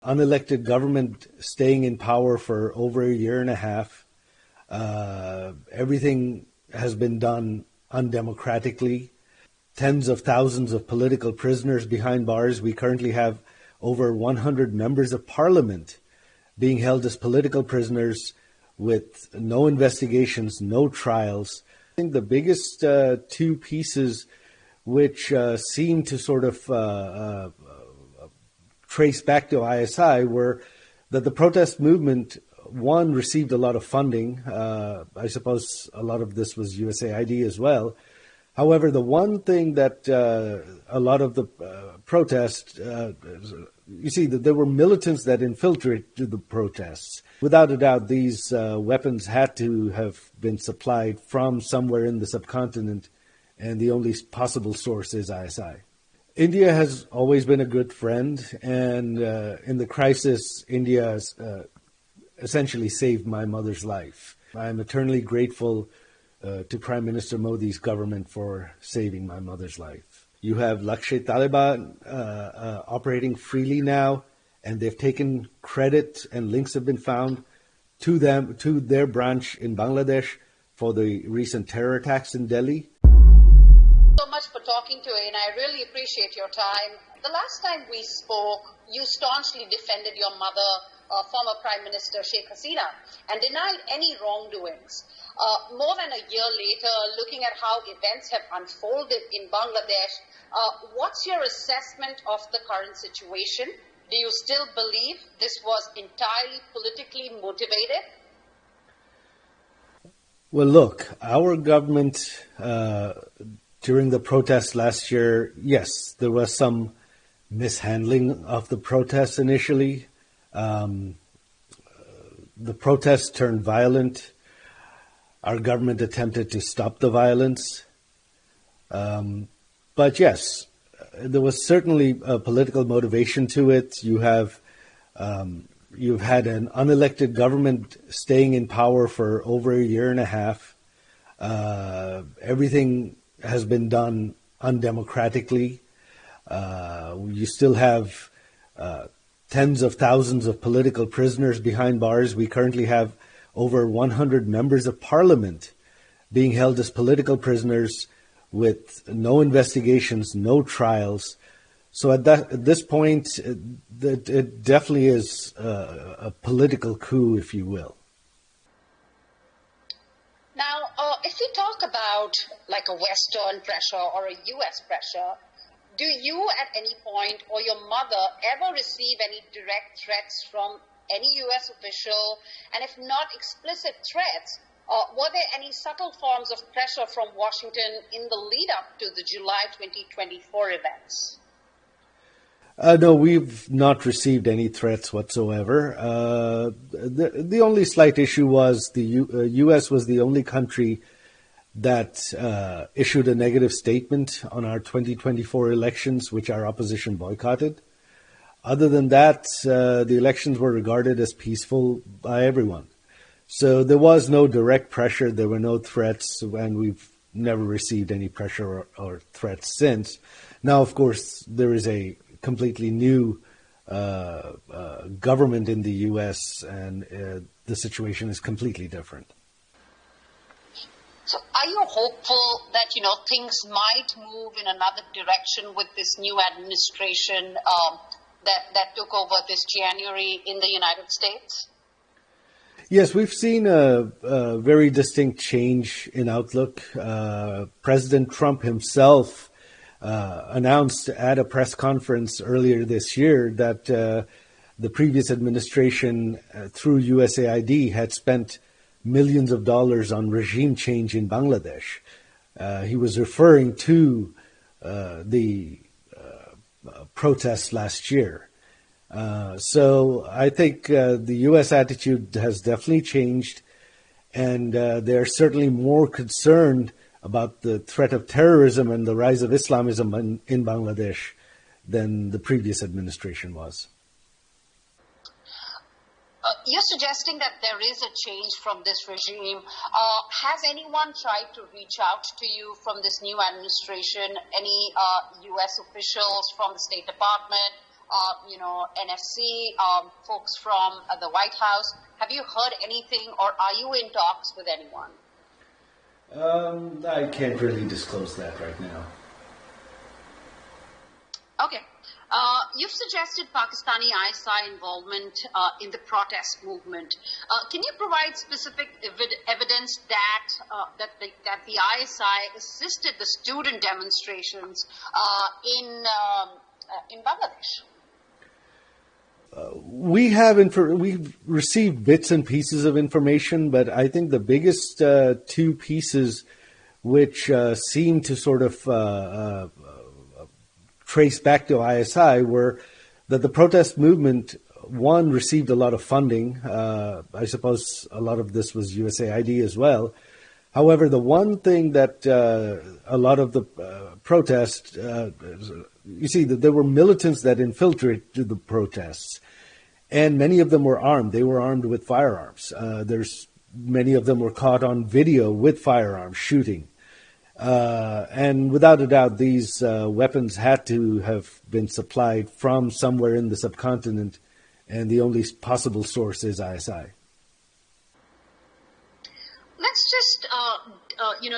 Unelected government staying in power for over a year and a half. Everything has been done undemocratically. Tens of thousands of political prisoners behind bars. We currently have over 100 members of parliament being held as political prisoners with no investigations, no trials. I think the biggest two pieces which seem to sort of trace back to ISI were that the protest movement, one, received a lot of funding. I suppose a lot of this was USAID as well. However, the one thing that a lot of the protests, you see that there were militants that infiltrated the protests. Without a doubt, these weapons had to have been supplied from somewhere in the subcontinent, and the only possible source is ISI. India has always been a good friend, and in the crisis, India has essentially saved my mother's life. I'm eternally grateful to Prime Minister Modi's government for saving my mother's life. You have Lashkar-e-Taiba operating freely now, and they've taken credit, and links have been found to their branch in Bangladesh for the recent terror attacks in Delhi. So much for talking to me, and I really appreciate your time. The last time we spoke, you staunchly defended your mother, former Prime Minister Sheikh Hasina, and denied any wrongdoings. More than a year later, looking at how events have unfolded in Bangladesh, what's your assessment of the current situation? Do you still believe this was entirely politically motivated? Well, look, our government, during the protests last year, yes, there was some mishandling of the protests initially. The protests turned violent. Our government attempted to stop the violence. But yes, there was certainly a political motivation to it. You've had an unelected government staying in power for over a year and a half. Everything has been done undemocratically. You still have tens of thousands of political prisoners behind bars. We currently have over 100 members of parliament being held as political prisoners with no investigations, no trials. So at this point, it definitely is a political coup, if you will. Now, if we talk about like a Western pressure or a U.S. pressure, do you at any point or your mother ever receive any direct threats from any U.S. official? And if not explicit threats, were there any subtle forms of pressure from Washington in the lead up to the July 2024 events? No, we've not received any threats whatsoever. The only slight issue was the U.S. was the only country that issued a negative statement on our 2024 elections, which our opposition boycotted. Other than that, the elections were regarded as peaceful by everyone. So there was no direct pressure, there were no threats, and we've never received any pressure or threats since. Now, of course, there is a completely new government in the U.S., and the situation is completely different. So are you hopeful that, things might move in another direction with this new administration that took over this January in the United States? Yes, we've seen a very distinct change in outlook. President Trump himself announced at a press conference earlier this year that the previous administration, through USAID, had spent millions of dollars on regime change in Bangladesh. He was referring to the protests last year. So I think the U.S. attitude has definitely changed, and they're certainly more concerned about the threat of terrorism and the rise of Islamism in Bangladesh than the previous administration was. You're suggesting that there is a change from this regime. Has anyone tried to reach out to you from this new administration? Any U.S. officials from the State Department NSC, folks from the White House. Have you heard anything, or are you in talks with anyone? I can't really disclose that right now. Okay. You've suggested Pakistani ISI involvement in the protest movement. Can you provide specific evidence that the ISI assisted the student demonstrations in Bangladesh? We've received bits and pieces of information, but I think the biggest two pieces which seem to sort of trace back to ISI were that the protest movement, one, received a lot of funding. I suppose a lot of this was USAID as well. However, the one thing that a lot of the protests, you see, that there were militants that infiltrated the protests, and many of them were armed. They were armed with firearms. Many of them were caught on video with firearms shooting. And without a doubt, these weapons had to have been supplied from somewhere in the subcontinent, and the only possible source is ISI. Let's just,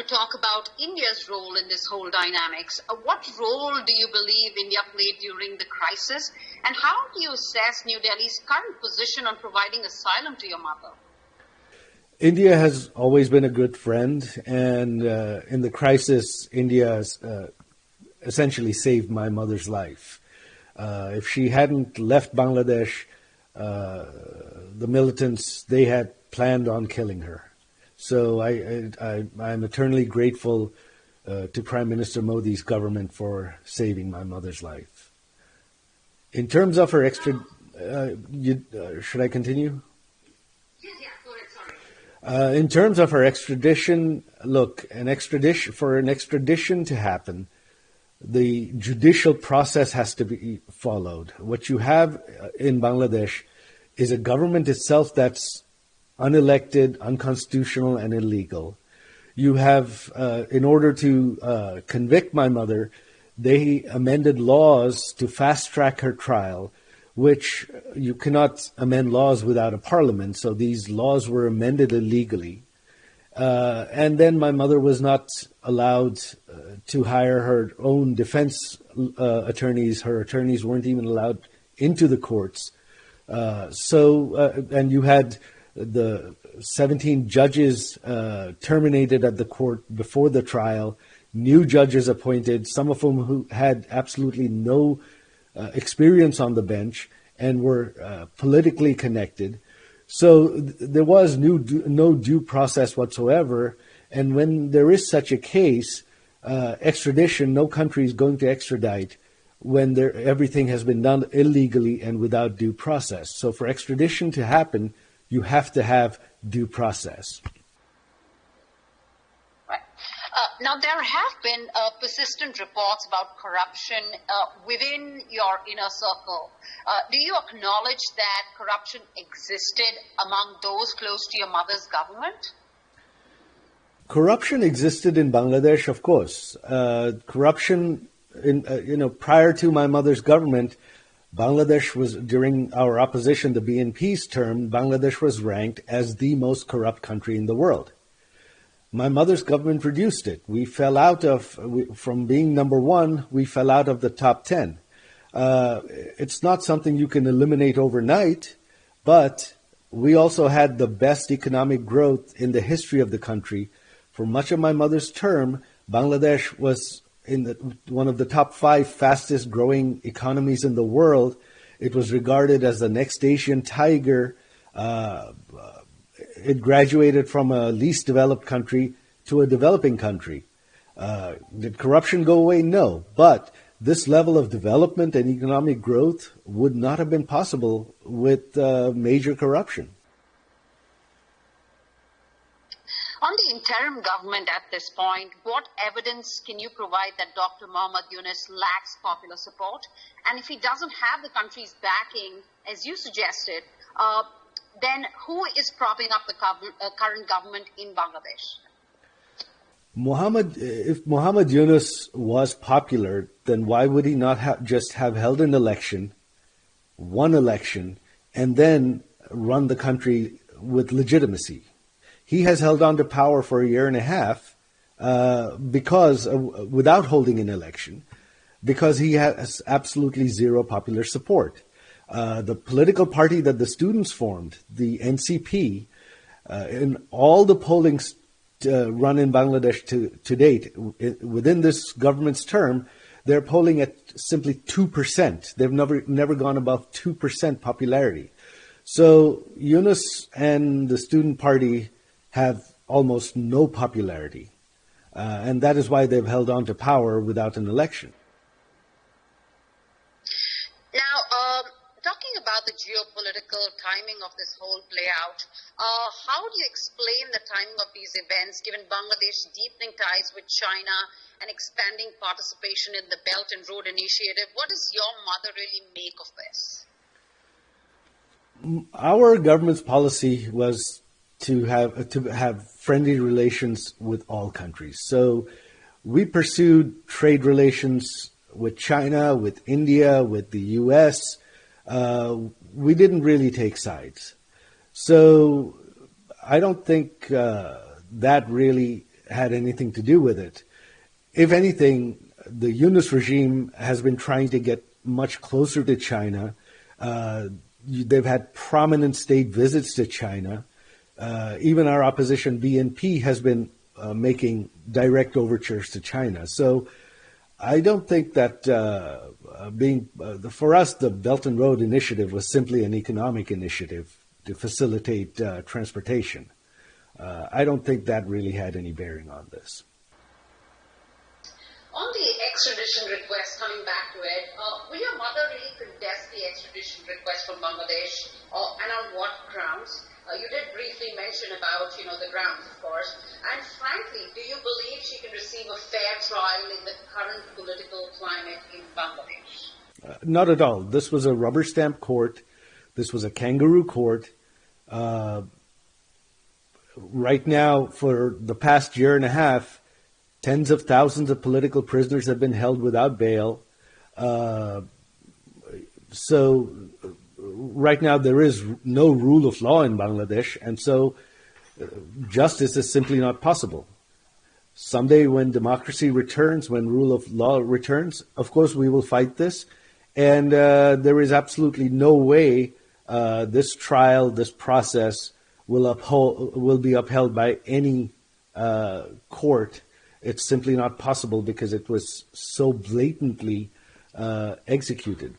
talk about India's role in this whole dynamics. What role do you believe India played during the crisis, and how do you assess New Delhi's current position on providing asylum to your mother? India has always been a good friend, and in the crisis, India essentially saved my mother's life. If she hadn't left Bangladesh, the militants, they had planned on killing her. So I'm eternally grateful to Prime Minister Modi's government for saving my mother's life. In terms of her should I continue? In terms of her extradition, look, for an extradition to happen, the judicial process has to be followed. What you have in Bangladesh is a government itself that's unelected, unconstitutional, and illegal. You have, in order to convict my mother, they amended laws to fast-track her trial, which you cannot amend laws without a parliament, so these laws were amended illegally. And then my mother was not allowed to hire her own defense attorneys. Her attorneys weren't even allowed into the courts. And you had the 17 judges terminated at the court before the trial, new judges appointed, some of whom who had absolutely no experience on the bench and were politically connected. So there was no due process whatsoever. And when there is such a case, extradition, no country is going to extradite when everything has been done illegally and without due process. So for extradition to happen, you have to have due process. Right. Now, there have been persistent reports about corruption within your inner circle. Do you acknowledge that corruption existed among those close to your mother's government? Corruption existed in Bangladesh, of course. Corruption, prior to my mother's government, Bangladesh was, during our opposition, the BNP's term, Bangladesh was ranked as the most corrupt country in the world. My mother's government reduced it. We fell out from being number one, we fell out of the top 10. It's not something you can eliminate overnight, but we also had the best economic growth in the history of the country. For much of my mother's term, Bangladesh was one of the top 5 fastest growing economies in the world. It was regarded as the next Asian tiger. It graduated from a least developed country to a developing country. Did corruption go away? No. But this level of development and economic growth would not have been possible with major corruption. On the interim government at this point, what evidence can you provide that Dr. Muhammad Yunus lacks popular support? And if he doesn't have the country's backing, as you suggested, then who is propping up the current government in Bangladesh? If Muhammad Yunus was popular, then why would he not just have held an election one election, and then run the country with legitimacy. He has held on to power for a year and a half because without holding an election, because he has absolutely zero popular support. The political party that the students formed, the NCP, in all the polling run in Bangladesh to date, within this government's term, they're polling at simply 2%. They've never gone above 2% popularity. So Yunus and the student party have almost no popularity. And that is why they've held on to power without an election. Now, talking about the geopolitical timing of this whole play out, how do you explain the timing of these events given Bangladesh's deepening ties with China and expanding participation in the Belt and Road Initiative? What does your mother really make of this? Our government's policy was to have friendly relations with all countries. So we pursued trade relations with China, with India, with the US. We didn't really take sides. So I don't think that really had anything to do with it. If anything, the Yunus regime has been trying to get much closer to China. They've had prominent state visits to China. Even our opposition, BNP, has been making direct overtures to China. So I don't think that for us, the Belt and Road Initiative was simply an economic initiative to facilitate transportation. I don't think that really had any bearing on this. On the extradition request, coming back to it, will your mother really contest the extradition request from Bangladesh, and on what grounds? You did briefly mention about, the grounds, of course. And frankly, do you believe she can receive a fair trial in the current political climate in Bangladesh? Not at all. This was a rubber stamp court. This was a kangaroo court. Right now, for the past year and a half, tens of thousands of political prisoners have been held without bail. So right now there is no rule of law in Bangladesh, and so justice is simply not possible. Someday when democracy returns, when rule of law returns, of course we will fight this. And there is absolutely no way this trial, this process will be upheld by any court. It's simply not possible because it was so blatantly executed.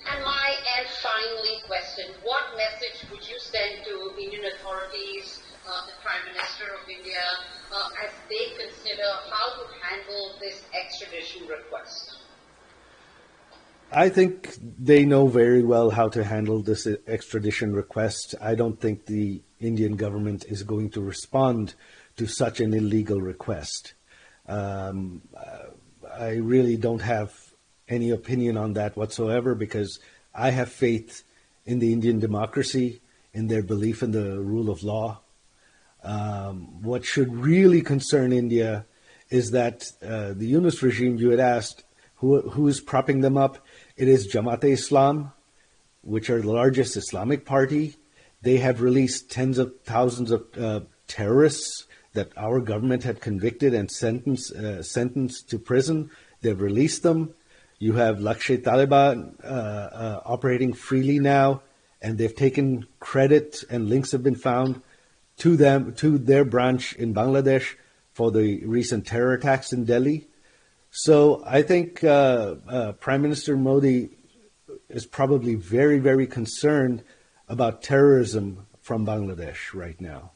And finally question, what message would you send to Indian authorities, the Prime Minister of India, as they consider how to handle this extradition request? I think they know very well how to handle this extradition request. I don't think the Indian government is going to respond to such an illegal request. I really don't have any opinion on that whatsoever because I have faith in the Indian democracy, in their belief in the rule of law. What should really concern India is that the Yunus regime, you had asked, who is propping them up? It is Jamaat-e-Islam, which are the largest Islamic party. They have released tens of thousands of terrorists that our government had convicted and sentenced to prison. They've released them. You have Lashkar-e-Taliban operating freely now, and they've taken credit and links have been found to their branch in Bangladesh for the recent terror attacks in Delhi. So I think Prime Minister Modi is probably very, very concerned about terrorism from Bangladesh right now.